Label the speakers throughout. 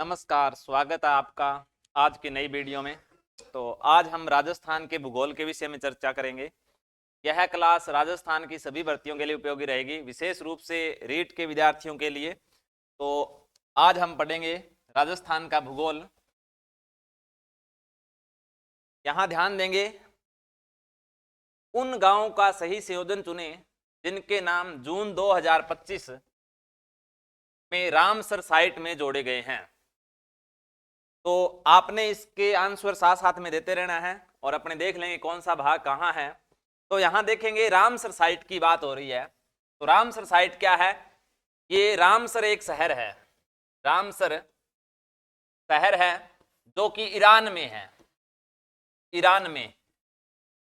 Speaker 1: नमस्कार, स्वागत है आपका आज की नई वीडियो में। तो आज हम राजस्थान के भूगोल के विषय में चर्चा करेंगे। यह क्लास राजस्थान की सभी भर्तियों के लिए उपयोगी रहेगी, विशेष रूप से रीट के विद्यार्थियों के लिए। तो आज हम पढ़ेंगे राजस्थान का भूगोल। यहाँ ध्यान देंगे, उन गांवों का सही संयोजन चुने जिनके नाम जून 2025 में रामसर साइट में जोड़े गए हैं। तो आपने इसके आंसर साथ साथ में देते रहना है और अपने देख लेंगे कौन सा भाग कहाँ है। तो यहाँ देखेंगे रामसर साइट की बात हो रही है। तो रामसर साइट क्या है? ये रामसर एक शहर है, रामसर शहर है जो कि ईरान में है। ईरान में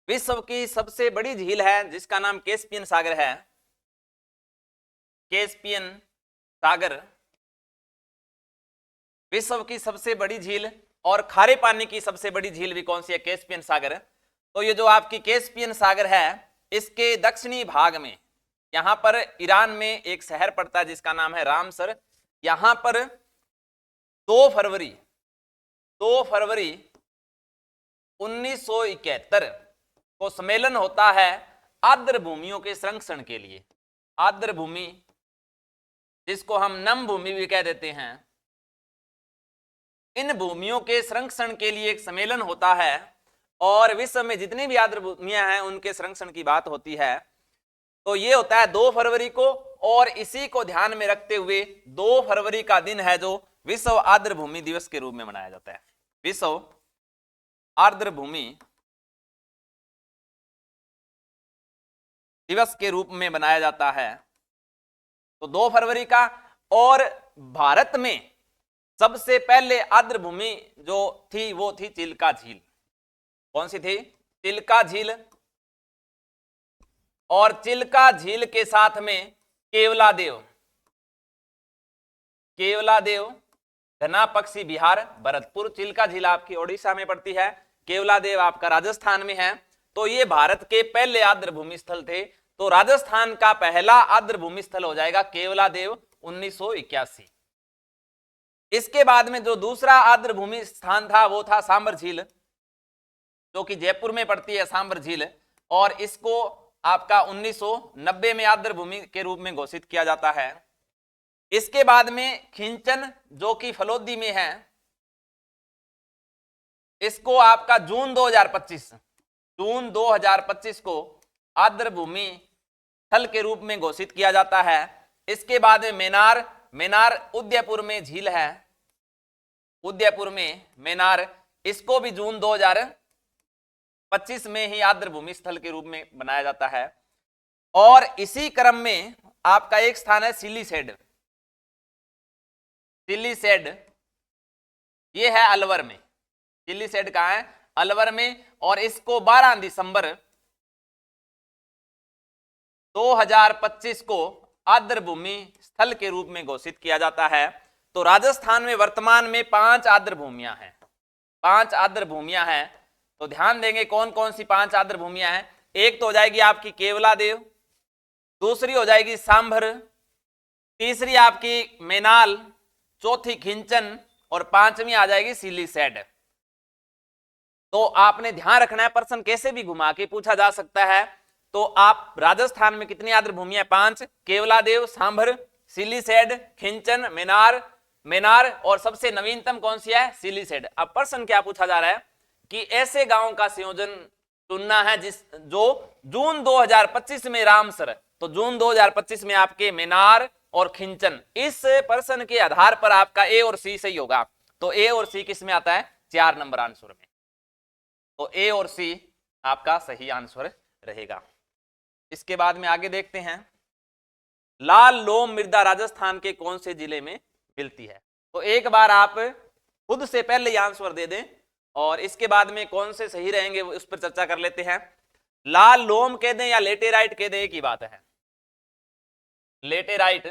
Speaker 1: विश्व की सबसे बड़ी झील है जिसका नाम कैस्पियन सागर है। कैस्पियन सागर विश्व की सबसे बड़ी झील और खारे पानी की सबसे बड़ी झील भी कौन सी है? कैस्पियन सागर। तो ये जो आपकी कैस्पियन सागर है, इसके दक्षिणी भाग में यहां पर ईरान में एक शहर पड़ता है जिसका नाम है रामसर। यहां पर 2 फरवरी 1971 को सम्मेलन होता है आर्द्र भूमियों के संरक्षण के लिए। आर्द्र भूमि जिसको हम नम भूमि भी कह देते हैं, इन भूमियों के संरक्षण के लिए एक सम्मेलन होता है और विश्व में जितनी भी आर्द्र भूमियां हैं उनके संरक्षण की बात होती है। तो ये होता है 2 फरवरी को, और इसी को ध्यान में रखते हुए 2 फरवरी का दिन है जो विश्व आर्द्र भूमि दिवस के रूप में मनाया जाता है। विश्व आर्द्र भूमि दिवस के रूप में मनाया जाता है। तो 2 फरवरी का। और भारत में सबसे पहले आर्द्र भूमि जो थी वो थी चिल्का झील। कौन सी थी? चिल्का झील। और चिल्का झील के साथ में केवलादेव, धना पक्षी बिहार भरतपुर। चिल्का झील आपकी ओडिशा में पड़ती है, केवलादेव आपका राजस्थान में है। तो ये भारत के पहले आर्द्र भूमि स्थल थे। तो राजस्थान का पहला आर्द्र भूमि स्थल हो जाएगा केवलादेव 1981। इसके बाद में जो दूसरा आर्द्र भूमि स्थान था वो था सांबर झील, जो कि जयपुर में पड़ती है सांबर झील। और इसको आपका 1990 में आर्द्र भूमि के रूप में घोषित किया जाता है। इसके बाद में खिंचन जो कि फलोदी में है, इसको आपका जून 2025 को आर्द्र भूमि स्थल के रूप में घोषित किया जाता है। इसके बाद में मेनार उदयपुर में झील है, उदयपुर में मेनार, इसको भी जून 2025 में ही आर्द्र भूमि स्थल के रूप में बनाया जाता है। और इसी क्रम में आपका एक स्थान है सिलीसेड। ये है अलवर में। सिलीसेड कहां है? अलवर में। और इसको 12 दिसंबर 2025 को आर्द्र भूमि स्थल के रूप में घोषित किया जाता है। तो राजस्थान में वर्तमान में 5 आर्द्र भूमियां हैं। 5 आर्द्र भूमियां हैं। तो ध्यान देंगे कौन कौन सी 5 आर्द्र भूमियां हैं। एक तो हो जाएगी आपकी केवलादेव, दूसरी हो जाएगी सांभर, तीसरी आपकी मेनाल, चौथी खिंचन और 5वीं आ जाएगी सिलीसेड। तो आपने ध्यान रखना है, प्रश्न कैसे भी घुमा के पूछा जा सकता है। तो आप राजस्थान में कितनी आर्द्र भूमियां? 5। केवलादेव, सांभर, सिलीसेड, खिंचन, मेनार और सबसे नवीनतम कौन सी है? सिलीसेड। अब प्रश्न क्या पूछा जा रहा है कि ऐसे गांवों का संयोजन चुनना है जो जून 2025 में रामसर, तो जून 2025 में आपके मेनार और खिंचन। इस प्रश्न के आधार पर आपका ए और सी सही होगा। तो ए और सी किस में आता है? 4 नंबर आंसर में। तो ए और सी आपका सही आंसर रहेगा। इसके बाद में आगे देखते हैं, लाल लोम मृदा राजस्थान के कौन से जिले में मिलती है? तो एक बार आप खुद से पहले आंसर दे दें और इसके बाद में कौन से सही रहेंगे उस पर चर्चा कर लेते हैं। लाल लोम कह दें या लेटेराइट कह दें, एक ही बात है। लेटेराइट,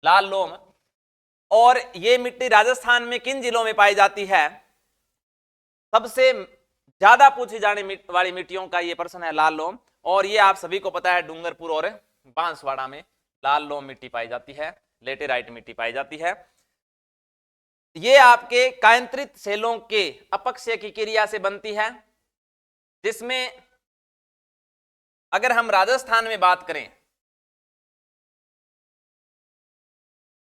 Speaker 1: लाल लोम। और ये मिट्टी राजस्थान में किन जिलों में पाई जाती है? सबसे ज्यादा पूछी जाने वाली मिट्टियों का ये प्रश्न है, लाल लोम। और ये आप सभी को पता है, डूंगरपुर और बांसवाड़ा में लाल लोम मिट्टी पाई जाती है, लेटेराइट मिट्टी पाई जाती है। ये आपके कायंत्रित सेलों के अपक्षय की क्रिया से बनती है, जिसमें अगर हम राजस्थान में बात करें,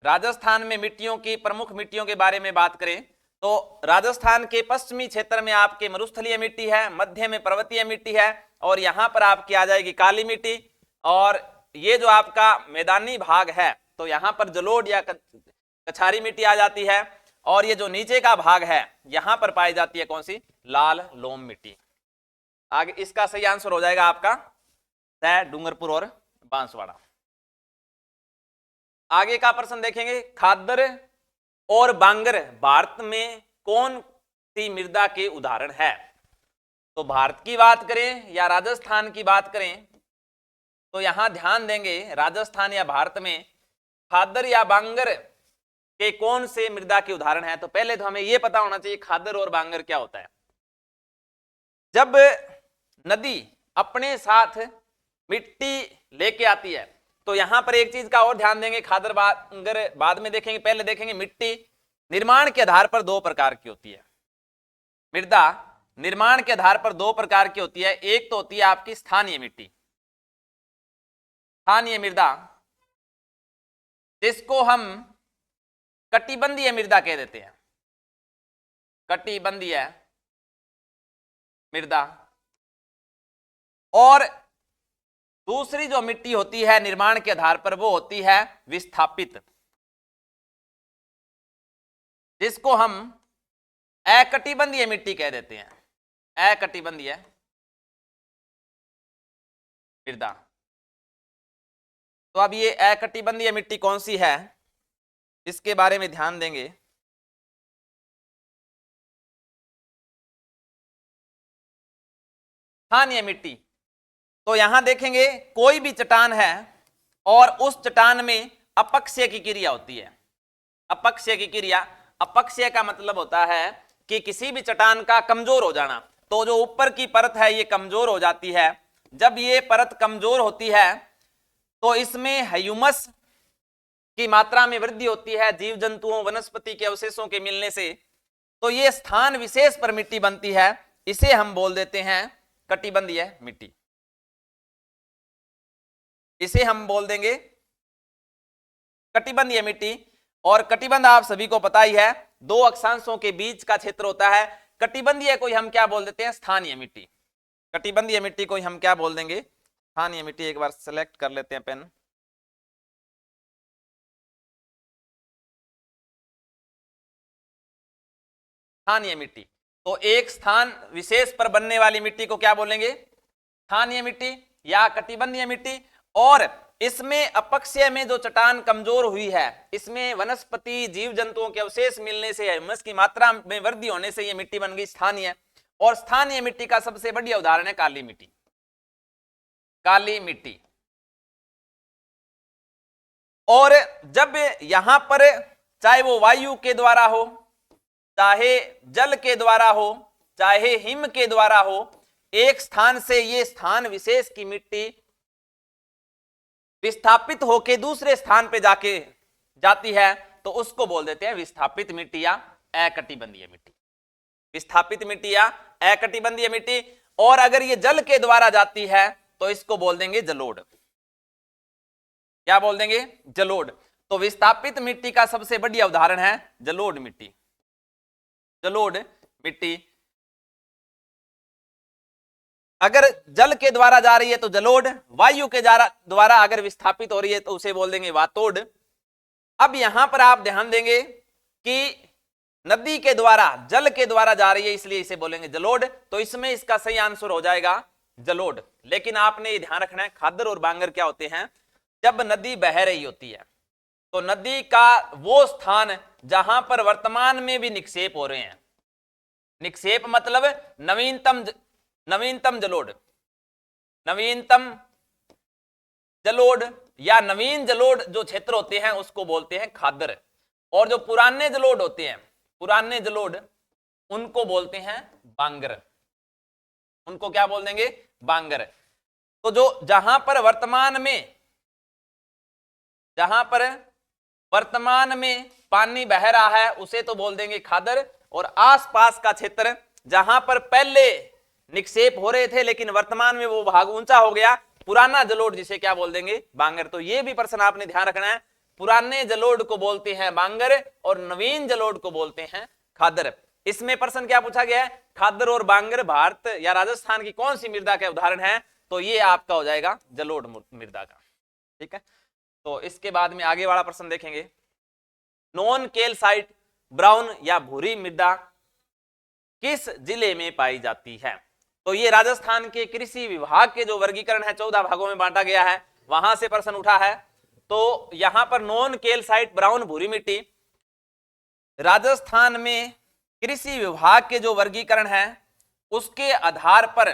Speaker 1: राजस्थान में मिट्टियों की प्रमुख मिट्टियों के बारे में बात करें तो राजस्थान के पश्चिमी क्षेत्र में आपके मरुस्थलीय मिट्टी है, मध्य में पर्वतीय मिट्टी है, और यहां पर आपकी आ जाएगी काली मिट्टी, और ये जो आपका मैदानी भाग है तो यहां पर जलोढ़ या कछारी मिट्टी आ जाती है, और ये जो नीचे का भाग है यहां पर पाई जाती है कौन सी, लाल लोम मिट्टी। आगे इसका सही आंसर हो जाएगा आपका तय, डूंगरपुर और बांसवाड़ा। आगे का प्रश्न देखेंगे, खादर और बांगर भारत में कौन सी मृदा के उदाहरण है। तो भारत की बात करें या राजस्थान की बात करें तो यहां ध्यान देंगे, राजस्थान या भारत में खादर या बांगर के कौन से मृदा के उदाहरण है। तो पहले तो हमें यह पता होना चाहिए खादर और बांगर क्या होता है। जब नदी अपने साथ मिट्टी लेके आती है तो यहां पर एक चीज का और ध्यान देंगे, खादर बांगर बाद में देखेंगे, पहले देखेंगे मिट्टी निर्माण के आधार पर दो प्रकार की होती है। मृदा निर्माण के आधार पर दो प्रकार की होती है, एक तो होती है आपकी स्थानीय मिट्टी, स्थानीय मृदा, जिसको हम कटिबंधीय मृदा कह देते हैं, कटिबंधीय मृदा। और दूसरी जो मिट्टी होती है निर्माण के आधार पर वो होती है विस्थापित, जिसको हम अकटिबंधीय मिट्टी कह देते हैं, अकटिबंधीय मृदा। तो अब ये अकटिबंधीय मिट्टी कौन सी है इसके बारे में ध्यान देंगे। स्थानीय मिट्टी, तो यहां देखेंगे कोई भी चट्टान है और उस चट्टान में अपक्षय की क्रिया होती है। अपक्षय की क्रिया, अपक्षय का मतलब होता है कि किसी भी चट्टान का कमजोर हो जाना। तो जो ऊपर की परत है ये कमजोर हो जाती है। जब ये परत कमजोर होती है तो इसमें ह्यूमस की मात्रा में वृद्धि होती है जीव जंतुओं वनस्पति के अवशेषों के मिलने से। तो ये स्थान विशेष पर मिट्टी बनती है, इसे हम बोल देते हैं कटिबंधीय मिट्टी, इसे हम बोल देंगे कटिबंधीय मिट्टी। और कटिबंध आप सभी को पता ही है, दो अक्षांशों के बीच का क्षेत्र होता है। कटिबंधीय को हम क्या बोल देते हैं, स्थानीय मिट्टी। कटिबंधीय मिट्टी को हम क्या बोल देंगे, स्थानीय मिट्टी। एक बार सेलेक्ट कर लेते हैं पेन। स्थानीय मिट्टी, तो एक स्थान विशेष पर बनने वाली मिट्टी को क्या बोलेंगे, स्थानीय मिट्टी या कटिबंधीय मिट्टी। और इसमें अपक्षय में जो चट्टान कमजोर हुई है, इसमें वनस्पति जीव जंतुओं के अवशेष मिलने से, ह्यूमस की मात्रा में वृद्धि होने से यह मिट्टी बन गई स्थानीय। और स्थानीय मिट्टी का सबसे बढ़िया उदाहरण है काली मिट्टी, काली मिट्टी। और जब यहां पर चाहे वो वायु के द्वारा हो, चाहे जल के द्वारा हो, चाहे हिम के द्वारा हो, एक स्थान से ये स्थान विशेष की मिट्टी विस्थापित होकर दूसरे स्थान पे जाके जाती है तो उसको बोल देते हैं विस्थापित मिट्टी या अकटिबंधीय मिट्टी। विस्थापित मिट्टी या अकटिबंधीय मिट्टी। और अगर ये जल के द्वारा जाती है तो इसको बोल देंगे जलोढ़। क्या बोल देंगे, जलोढ़। तो विस्थापित मिट्टी का सबसे बढ़िया उदाहरण है जलोढ़ मिट्टी, जलोढ़ मिट्टी। अगर जल के द्वारा जा रही है तो जलोढ़, वायु के द्वारा अगर विस्थापित हो रही है तो उसे बोल देंगे वातोड़। अब यहां पर आप ध्यान देंगे कि नदी के द्वारा, जल के द्वारा जा रही है इसलिए इसे बोलेंगे जलोढ़। तो इसमें इसका सही आंसर हो जाएगा जलोढ़। लेकिन आपने ये ध्यान रखना है, खादर और बांगर क्या होते हैं, जब नदी बह रही होती है तो नदी का वो स्थान जहां पर वर्तमान में भी निक्षेप हो रहे हैं, निक्षेप मतलब नवीनतम जलोढ़, नवीनतम जलोढ़ या नवीन जलोढ़ जो क्षेत्र होते हैं उसको बोलते हैं खादर। और जो पुराने जलोढ़ होते हैं, पुराने जलोढ़, उनको बोलते हैं बांगर। उनको क्या बोल देंगे, बांगर। तो जो जहां पर वर्तमान में पानी बह रहा है उसे तो बोल देंगे खादर, और आसपास का क्षेत्र जहां पर पहले निक्षेप हो रहे थे लेकिन वर्तमान में वो भाग ऊंचा हो गया, पुराना जलोढ़ जिसे क्या बोल देंगे, बांगर। तो ये भी प्रश्न आपने ध्यान रखना है, पुराने जलोढ़ को बोलते हैं बांगर और नवीन जलोढ़ को बोलते हैं खादर। इसमें प्रश्न क्या पूछा गया है, खादर और बांगर भारत या राजस्थान की कौन सी मृदा के उदाहरण है, तो ये आपका हो जाएगा जलोढ़ मृदा का। ठीक है, तो इसके बाद में आगे वाला प्रश्न देखेंगे, नॉन कैल्साइट ब्राउन या भूरी मृदा किस जिले में पाई जाती है। तो ये राजस्थान के कृषि विभाग के जो वर्गीकरण है 14 भागों में बांटा गया है, वहां से प्रश्न उठा है। तो यहां पर नॉन कैल्साइट ब्राउन भूरी मिट्टी राजस्थान में कृषि विभाग के जो वर्गीकरण है उसके आधार पर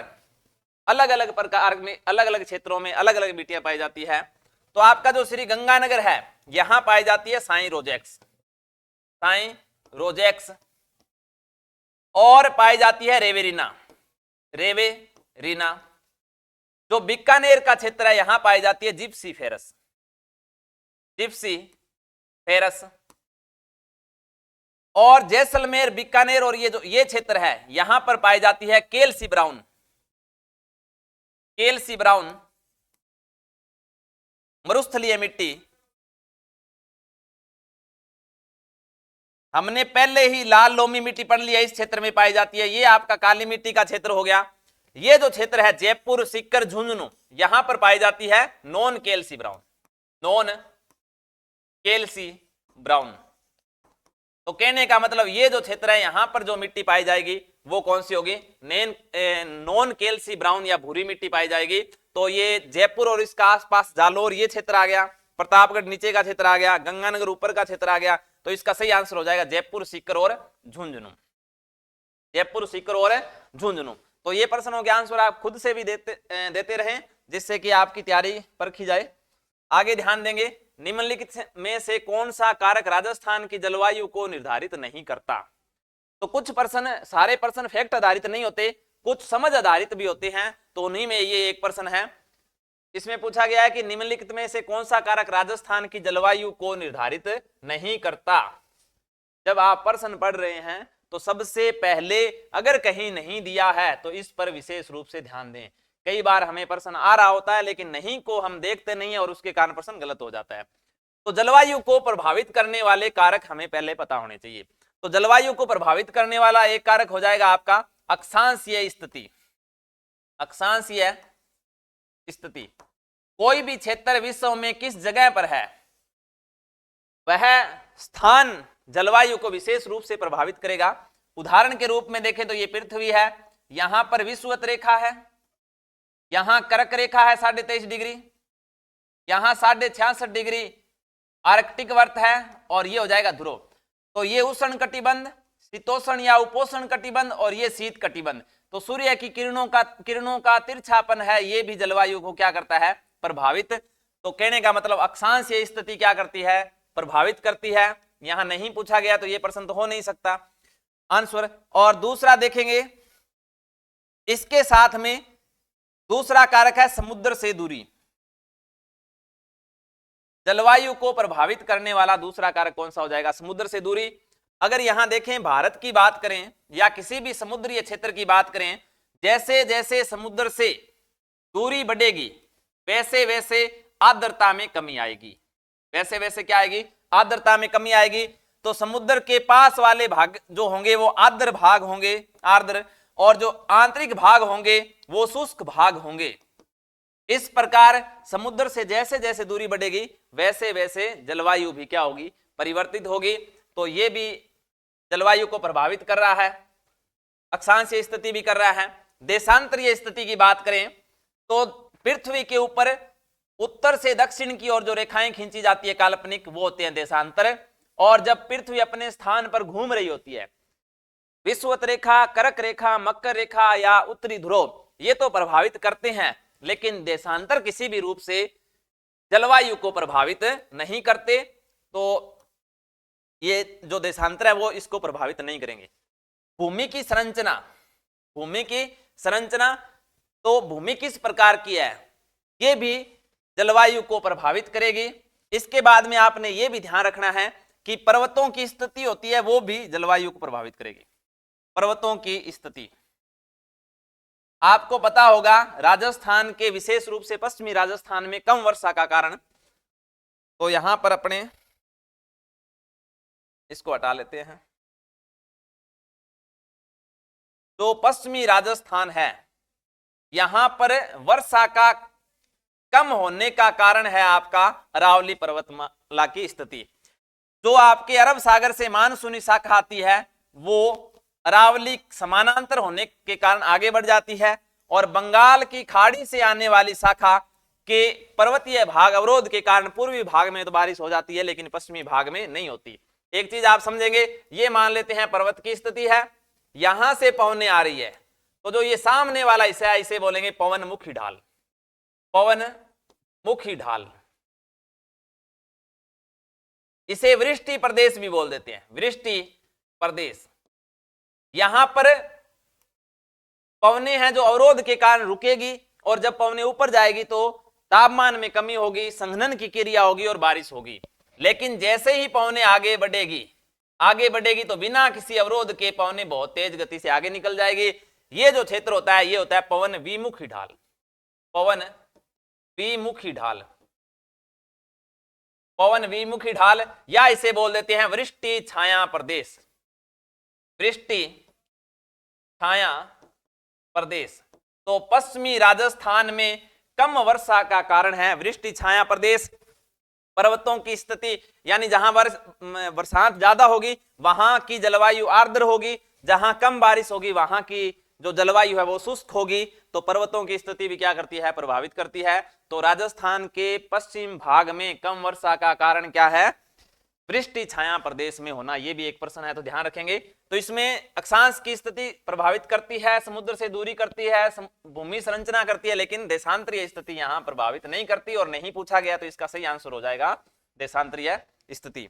Speaker 1: अलग अलग प्रकार में अलग अलग क्षेत्रों में अलग अलग मिट्टियां पाई जाती है। तो आपका जो श्री गंगानगर है यहां पाई जाती है साई रोजेक्स, और पाई जाती है रेवेरिना। जो बीकानेर का क्षेत्र है यहां पाई जाती है जिप्सी फेरस, और जैसलमेर, बीकानेर और ये क्षेत्र है यहां पर पाई जाती है केल्सी ब्राउन मरुस्थलीय मिट्टी। हमने पहले ही लाल लोमी मिट्टी पढ़ लिया, इस क्षेत्र में पाई जाती है। ये आपका काली मिट्टी का क्षेत्र हो गया। ये जो क्षेत्र है जयपुर, सीकर, झुंझुनू, यहां पर पाई जाती है नॉन कैल्सी ब्राउन। तो कहने का मतलब ये जो क्षेत्र है यहां पर जो मिट्टी पाई जाएगी वो कौन सी होगी, नॉन कैल्सी ब्राउन या भूरी मिट्टी पाई जाएगी। तो ये जयपुर और इसका आसपास जालोर ये क्षेत्र आ गया, प्रतापगढ़ नीचे का क्षेत्र आ गया, गंगानगर ऊपर का क्षेत्र आ गया। तो इसका सही आंसर हो जाएगा जयपुर, सीकर और झुंझुनू। तो ये प्रश्नों के आंसर आप खुद से भी देते रहें जिससे कि आपकी तैयारी परखी जाए। आगे ध्यान देंगे, निम्नलिखित में से कौन सा कारक राजस्थान की जलवायु को निर्धारित नहीं करता। तो कुछ प्रश्न, सारे प्रश्न फैक्ट आधारित नहीं होते, कुछ समझ आधारित भी होते हैं। तो उन्हीं में ये एक प्रश्न है, इसमें पूछा गया है कि निम्नलिखित में से कौन सा कारक राजस्थान की जलवायु को निर्धारित नहीं करता। जब आप प्रश्न पढ़ रहे हैं तो सबसे पहले अगर कहीं नहीं दिया है तो इस पर विशेष रूप से ध्यान दें। कई बार हमें प्रश्न आ रहा होता है लेकिन नहीं को हम देखते नहीं है और उसके कारण प्रश्न गलत हो जाता है। तो जलवायु को प्रभावित करने वाले कारक हमें पहले पता होने चाहिए। तो जलवायु को प्रभावित करने वाला एक कारक हो जाएगा आपका अक्षांशीय स्थिति। कोई भी क्षेत्र विश्व में किस जगह पर है वह स्थान जलवायु को विशेष रूप से प्रभावित करेगा। उदाहरण के रूप में देखें तो ये पृथ्वी है, यहां पर विषुवत रेखा है, यहां कर्क रेखा है 23.5 डिग्री, यहां 66.5 डिग्री आर्कटिक वर्त है, और ये हो जाएगा ध्रुव। तो ये उष्ण कटिबंध, शीतोष्ण या उपोष्ण कटिबंध, और ये शीत कटिबंध। तो सूर्य की किरणों का तिरछापन है, ये भी जलवायु को क्या करता है, प्रभावित। तो कहने का मतलब अक्षांशीय स्थिति क्या करती है, प्रभावित करती है। यहां नहीं पूछा गया तो ये प्रश्न तो हो नहीं सकता आंसर। और दूसरा देखेंगे, इसके साथ में दूसरा कारक है समुद्र से दूरी। जलवायु को प्रभावित करने वाला दूसरा कारक कौन सा हो जाएगा, समुद्र से दूरी। अगर यहां देखें भारत की बात करें या किसी भी समुद्रीय क्षेत्र की बात करें, जैसे जैसे समुद्र से दूरी बढ़ेगी वैसे वैसे आर्द्रता में कमी आएगी, वैसे वैसे क्या आएगी, आर्द्रता में कमी आएगी। तो समुद्र के पास वाले भाग जो होंगे वो आर्द्र भाग होंगे, आर्द्र, और जो आंतरिक भाग होंगे वो शुष्क भाग होंगे। इस प्रकार समुद्र से जैसे जैसे दूरी बढ़ेगी वैसे वैसे जलवायु भी क्या होगी, परिवर्तित होगी। तो ये भी जलवायु को प्रभावित कर रहा है, अक्षांशीय स्थिति भी कर रहा है। देशांतरीय स्थिति की बात करें तो पृथ्वी के ऊपर उत्तर से दक्षिण की ओर जो रेखाएं खींची जाती है काल्पनिक, वो होते हैं देशांतर। और जब पृथ्वी अपने स्थान पर घूम रही होती है, विषुवत रेखा, कर्क रेखा, मकर रेखा या उत्तरी ध्रुव, ये तो प्रभावित करते हैं, लेकिन देशांतर किसी भी रूप से जलवायु को प्रभावित नहीं करते। तो ये जो देशांतर है वो इसको प्रभावित नहीं करेंगे। भूमि की संरचना, तो भूमि किस प्रकार की है, ये भी जलवायु को प्रभावित करेगी। इसके बाद में आपने ये भी ध्यान रखना है कि पर्वतों की स्थिति होती है वो भी जलवायु को प्रभावित करेगी। पर्वतों की स्थिति आपको पता होगा, राजस्थान के विशेष रूप से पश्चिमी राजस्थान में कम वर्षा का कारण, तो यहां पर अपने इसको हटा लेते हैं। तो पश्चिमी राजस्थान है, यहां पर वर्षा का कम होने का कारण है आपका अरावली पर्वतमाला की स्थिति। जो आपके अरब सागर से मानसूनी शाखा आती है वो अरावली समानांतर होने के कारण आगे बढ़ जाती है, और बंगाल की खाड़ी से आने वाली शाखा के पर्वतीय भाग अवरोध के कारण पूर्वी भाग में तो बारिश हो जाती है लेकिन पश्चिमी भाग में नहीं होती। एक चीज आप समझेंगे, ये मान लेते हैं पर्वत की स्थिति है, यहां से पवनें आ रही है, तो जो ये सामने वाला हिस्सा है इसे बोलेंगे पवन मुखी ढाल। पवन मुखी ढाल, इसे वृष्टि प्रदेश भी बोल देते हैं, वृष्टि प्रदेश। यहां पर पवनें हैं जो अवरोध के कारण रुकेगी, और जब पवनें ऊपर जाएगी तो तापमान में कमी होगी, संघनन की क्रिया होगी और बारिश होगी। लेकिन जैसे ही पवनें आगे बढ़ेगी तो बिना किसी अवरोध के पवनें बहुत तेज गति से आगे निकल जाएगी। ये जो क्षेत्र होता है ये होता है पवन विमुखी ढाल, पवन विमुखी ढाल, पवन विमुखी ढाल, या इसे बोल देते हैं वृष्टि छाया प्रदेश, वृष्टि छाया प्रदेश। तो पश्चिमी राजस्थान में कम वर्षा का कारण है वृष्टि छाया प्रदेश। पर्वतों की स्थिति यानी जहां बरसात ज्यादा होगी वहां की जलवायु आर्द्र होगी, जहां कम बारिश होगी वहां की जो जलवायु है वो शुष्क होगी। तो पर्वतों की स्थिति भी क्या करती है, प्रभावित करती है। तो राजस्थान के पश्चिम भाग में कम वर्षा का कारण क्या है, वृष्टि छाया प्रदेश में होना। ये भी एक प्रश्न है तो ध्यान रखेंगे। तो इसमें अक्षांश की स्थिति प्रभावित करती है, समुद्र से दूरी करती है, भूमि संरचना करती है, लेकिन देशांतरीय स्थिति यहां प्रभावित नहीं करती, और नहीं पूछा गया तो इसका सही आंसर हो जाएगा देशांतरीय स्थिति।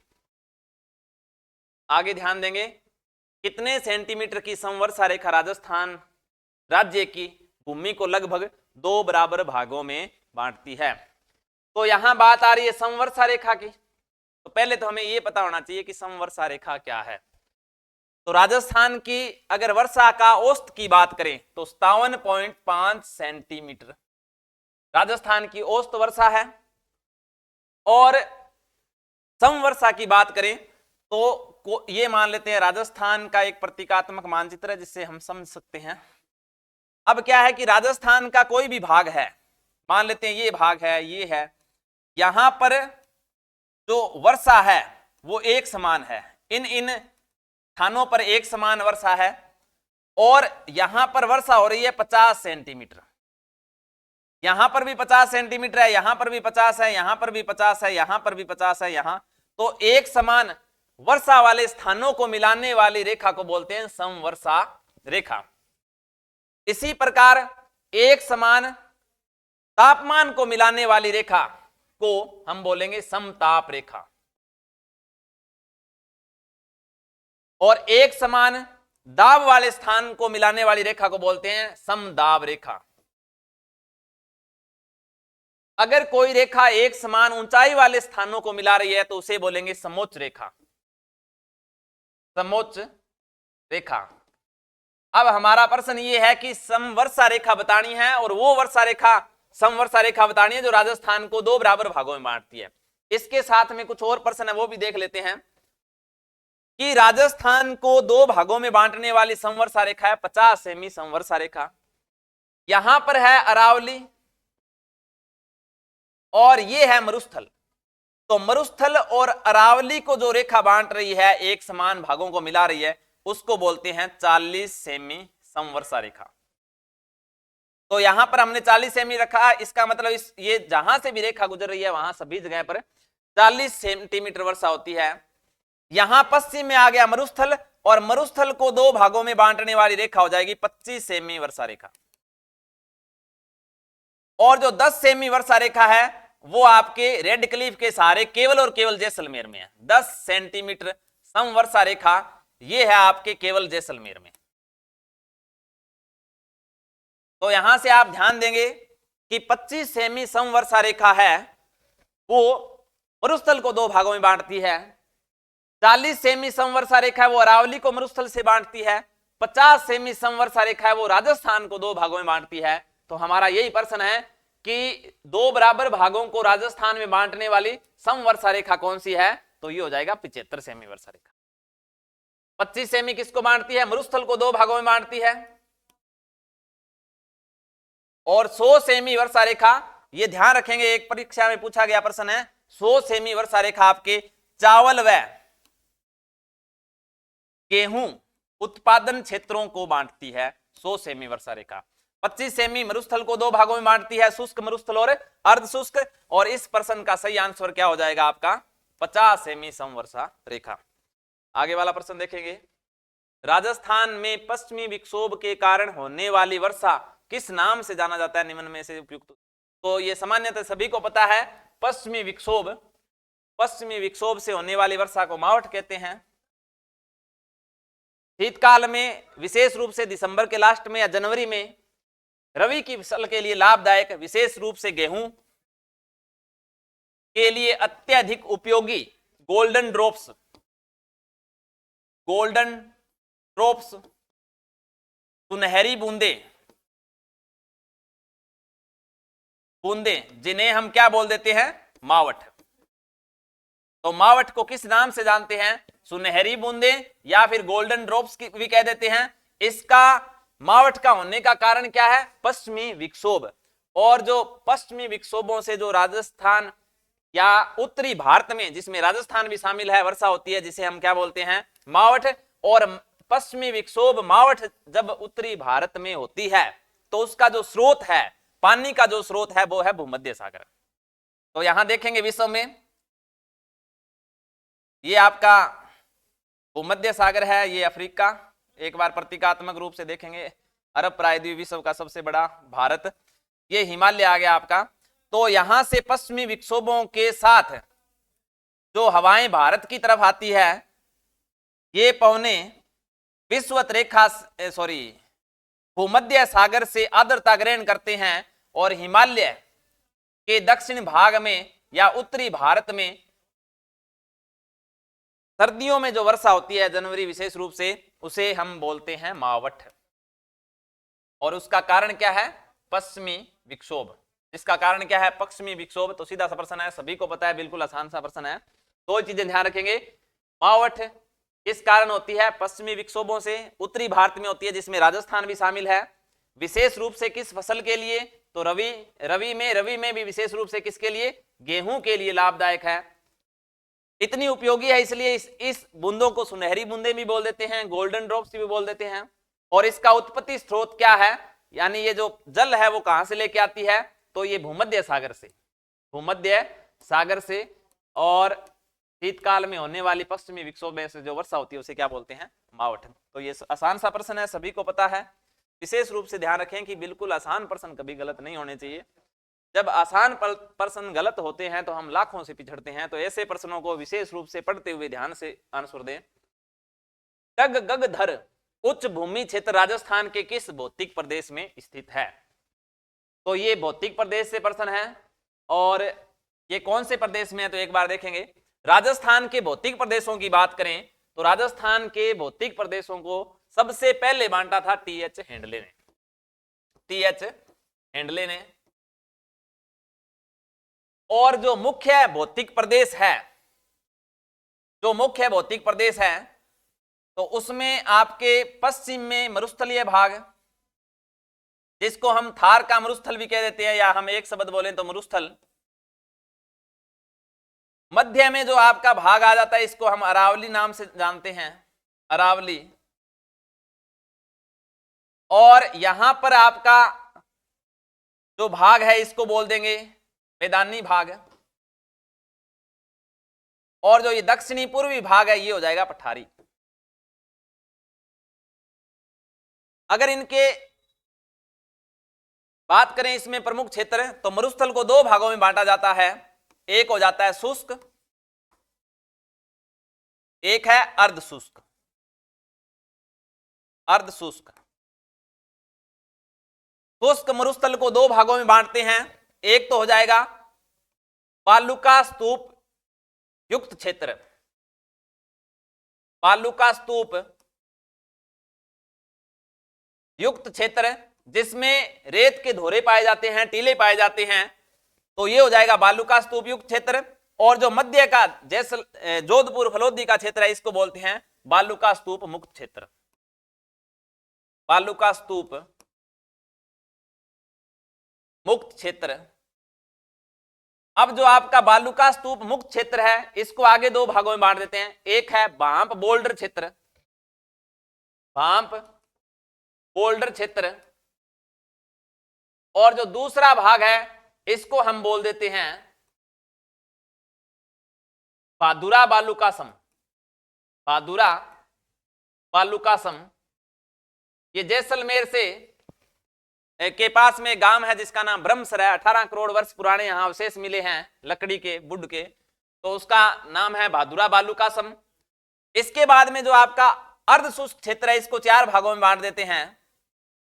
Speaker 1: आगे ध्यान देंगे, कितने सेंटीमीटर की समवर्षा रेखा राजस्थान राज्य की भूमि को लगभग 2 बराबर भागों में बांटती है। तो यहां बात आ रही है समवर्षा रेखा की। तो पहले तो हमें यह पता होना चाहिए कि समवर्षा रेखा क्या है। तो राजस्थान की अगर वर्षा का औसत की बात करें तो 57.5 सेंटीमीटर राजस्थान की औसत वर्षा है। और समवर्षा की बात करें तो ये मान लेते हैं राजस्थान का एक प्रतीकात्मक मानचित्र है जिससे हम समझ सकते हैं। अब क्या है कि राजस्थान का कोई भी भाग है, मान लेते हैं ये भाग है, ये है, यहां पर जो वर्षा है वो एक समान है, इन स्थानों पर एक समान वर्षा है, और यहां पर वर्षा हो रही है 50 सेंटीमीटर, यहां पर भी 50 सेंटीमीटर है, यहां पर भी 50 है, यहां पर भी 50 है, यहां पर भी 50 है, यहां तो एक समान वर्षा वाले स्थानों को मिलाने वाली रेखा को बोलते हैं समवर्षा रेखा। इसी प्रकार एक समान तापमान को मिलाने वाली रेखा को हम बोलेंगे समताप रेखा, और एक समान दाब वाले स्थान को मिलाने वाली रेखा को बोलते हैं समदाब रेखा। अगर कोई रेखा एक समान ऊंचाई वाले स्थानों को मिला रही है तो उसे बोलेंगे समोच्च रेखा, समोच्च रेखा। अब हमारा प्रश्न ये है कि समवर्षा रेखा बतानी है, और वो वर्षा रेखा समवर्षा रेखा बतानी है जो राजस्थान को 2 बराबर भागों में बांटती है। इसके साथ में कुछ और प्रश्न है वो भी देख लेते हैं कि राजस्थान को 2 भागों में बांटने वाली समवर्षा रेखा है 50 सेमी समवर्षा रेखा। यहां पर है अरावली और ये है मरुस्थल। तो मरुस्थल और अरावली को जो रेखा बांट रही है, एक समान भागों को मिला रही है, उसको बोलते हैं 40 सेमी समवर्षा रेखा। तो यहां पर हमने 40 सेमी रखा, इसका मतलब ये जहां से भी रेखा गुजर रही है वहां सभी जगह पर 40 सेंटीमीटर वर्षा होती है। यहां पश्चिम में आ गया मरुस्थल, और मरुस्थल को 2 भागों में बांटने वाली रेखा हो जाएगी 25 सेमी वर्षा रेखा। और जो 10 सेमी वर्षा रेखा है वो आपके रेड क्लिफ के सहारे केवल और केवल जैसलमेर में है। 10 सेंटीमीटर समवर्षा रेखा ये है आपके केवल जैसलमेर में। तो यहां से आप ध्यान देंगे कि 25 सेमी समवर्षा रेखा है वो मरुस्थल को 2 भागों में बांटती है, 40 सेमी समवर्षा रेखा है वो अरावली को मरुस्थल से बांटती है, 50 सेमी समवर्षा रेखा है वो राजस्थान को दो भागों में बांटती है। तो हमारा यही प्रश्न है कि दो बराबर भागों को राजस्थान में बांटने वाली समवर्षा रेखा कौन सी है, तो ये हो जाएगा 75 सेमी वर्षा रेखा। 25 सेमी किसको बांटती है, मरुस्थल को दो भागों में बांटती है। और 100 सेमी वर्षा रेखा, ये ध्यान रखेंगे एक परीक्षा में पूछा गया प्रश्न है, 100 सेमी वर्षा रेखा आपके चावल व गेहूं उत्पादन क्षेत्रों को बांटती है 100 सेमी वर्षा रेखा। 25 सेमी मरुस्थल को दो भागों में बांटती है, शुष्क मरुस्थल और अर्ध शुष्क। और इस प्रश्न का सही आंसर क्या हो जाएगा आपका 50 सेमी समवर्षा रेखा। आगे वाला प्रश्न देखेंगे, राजस्थान में पश्चिमी विक्षोभ के कारण होने वाली वर्षा किस नाम से जाना जाता है, निम्न में से उपयुक्त। तो ये सामान्यतः सभी को पता है, पश्चिमी विक्षोभ से होने वाली वर्षा को मावठ कहते हैं। शीतकाल में विशेष रूप से दिसंबर के लास्ट में या जनवरी में रबी की फसल के लिए लाभदायक, विशेष रूप से गेहूं के लिए अत्यधिक उपयोगी गोल्डन ड्रॉप्स सुनहरी बूंदे जिन्हें हम क्या बोल देते हैं, मावठ। तो मावठ को किस नाम से जानते हैं, सुनहरी बूंदे या फिर गोल्डन ड्रॉप्स भी कह देते हैं। इसका मावठ का होने का कारण क्या है, पश्चिमी विक्षोभ। और जो पश्चिमी विक्षोभों से जो राजस्थान या उत्तरी भारत में, जिसमें राजस्थान भी शामिल है, वर्षा होती है, जिसे हम क्या बोलते हैं, मावठ। और पश्चिमी विक्षोभ मावठ जब उत्तरी भारत में होती है तो उसका जो स्रोत है, पानी का जो स्रोत है, वो है भूमध्य सागर। तो यहां देखेंगे विश्व में ये आपका भूमध्य सागर है, ये अफ्रीका। एक बार प्रतीकात्मक रूप से देखेंगे, अरब प्रायद्वीप विश्व का सबसे बड़ा भारत, ये हिमालय आ गया आपका। तो यहां से पश्चिमी विक्षोभों के साथ जो हवाएं भारत की तरफ आती है, ये पवने विषुवत रेखा भूमध्य सागर से आर्द्रता ग्रहण करते हैं और हिमालय के दक्षिण भाग में या उत्तरी भारत में सर्दियों में जो वर्षा होती है जनवरी विशेष रूप से, उसे हम बोलते हैं मावठ। और उसका कारण क्या है, पश्चिमी विक्षोभ। इसका कारण क्या है, पश्चिमी विक्षोभ। तो सीधा सा प्रश्न है, सभी को पता है, बिल्कुल आसान सा प्रश्न है। दो चीजें ध्यान रखेंगे, मावठ किस कारण होती है, पश्चिमी विक्षोभों से, उत्तरी भारत में होती है जिसमें राजस्थान भी शामिल है। विशेष रूप से किस फसल के लिए, तो रवि में भी विशेष रूप से किसके लिए, गेहूं के लिए लाभदायक है। इतनी उपयोगी है, इसलिए इस बूंदों को सुनहरी बूंदे भी बोल देते हैं, गोल्डन ड्रॉप्स भी बोल देते हैं। और इसका उत्पत्ति स्रोत क्या है, यानी ये जो जल है वो कहां से लेके आती है, तो ये भूमध्य सागर से। और शीतकाल में होने वाली पश्चिमी विक्षोभ में से जो वर्षा होती है उसे क्या बोलते हैं, मावठ। तो ये आसान सा प्रश्न है, सभी को पता है। विशेष रूप से ध्यान रखें कि बिल्कुल आसान प्रश्न कभी गलत नहीं होने चाहिए। जब आसान प्रश्न गलत होते हैं तो हम लाखों से पिछड़ते हैं। तो ऐसे प्रश्नों को विशेष रूप से पढ़ते हुए ध्यान से आंसर दें। गगधर उच्च भूमि क्षेत्र राजस्थान के किस भौतिक प्रदेश में स्थित है, तो ये भौतिक प्रदेश से प्रश्न है। और ये कौन से प्रदेश में है, तो एक बार देखेंगे। राजस्थान के भौतिक प्रदेशों की बात करें तो राजस्थान के भौतिक प्रदेशों को सबसे पहले बांटा था टी.एच. हेंडले ने। और जो मुख्य भौतिक प्रदेश है, तो उसमें आपके पश्चिम में मरुस्थलीय भाग, जिसको हम थार का मरुस्थल भी कह देते हैं, या हम एक शब्द बोलें तो मरुस्थल। मध्य में जो आपका भाग आ जाता है, इसको हम अरावली नाम से जानते हैं, अरावली। और यहां पर आपका जो भाग है इसको बोल देंगे मैदानी भाग। और जो ये दक्षिणी पूर्वी भाग है ये हो जाएगा पठारी। अगर इनके बात करें इसमें प्रमुख क्षेत्र, तो मरुस्थल को दो भागों में बांटा जाता है। एक हो जाता है शुष्क, एक है अर्धशुष्क। शुष्क मरुस्थल को दो भागों में बांटते हैं। एक तो हो जाएगा बालुका स्तूप युक्त क्षेत्र, बालू का स्तूप युक्त क्षेत्र जिसमें रेत के धोरे पाए जाते हैं, टीले पाए जाते हैं, तो ये हो जाएगा बालू का स्तूप युक्त क्षेत्र। और जो मध्य का जोधपुर फलोदी का क्षेत्र है, इसको बोलते हैं बालू का स्तूप मुक्त क्षेत्र। बालू का स्तूप मुक्त क्षेत्र। अब जो आपका बालू का स्तूप मुक्त क्षेत्र है, इसको आगे दो भागों में बांट देते हैं। एक है भांप बोल्डर क्षेत्र, भांप बोल्डर क्षेत्र, और जो दूसरा भाग है इसको हम बोल देते हैं भादुरा बालूकासम, भादुरा बालूकासम। ये जैसलमेर से के पास में गांव है जिसका नाम ब्रह्मसर है। 18 करोड़ वर्ष पुराने यहाँ अवशेष मिले हैं लकड़ी के, वुड के, तो उसका नाम है भादुरा बालूकासम। इसके बाद में जो आपका अर्ध शुष्क क्षेत्र है, इसको 4 भागों में बांट देते हैं।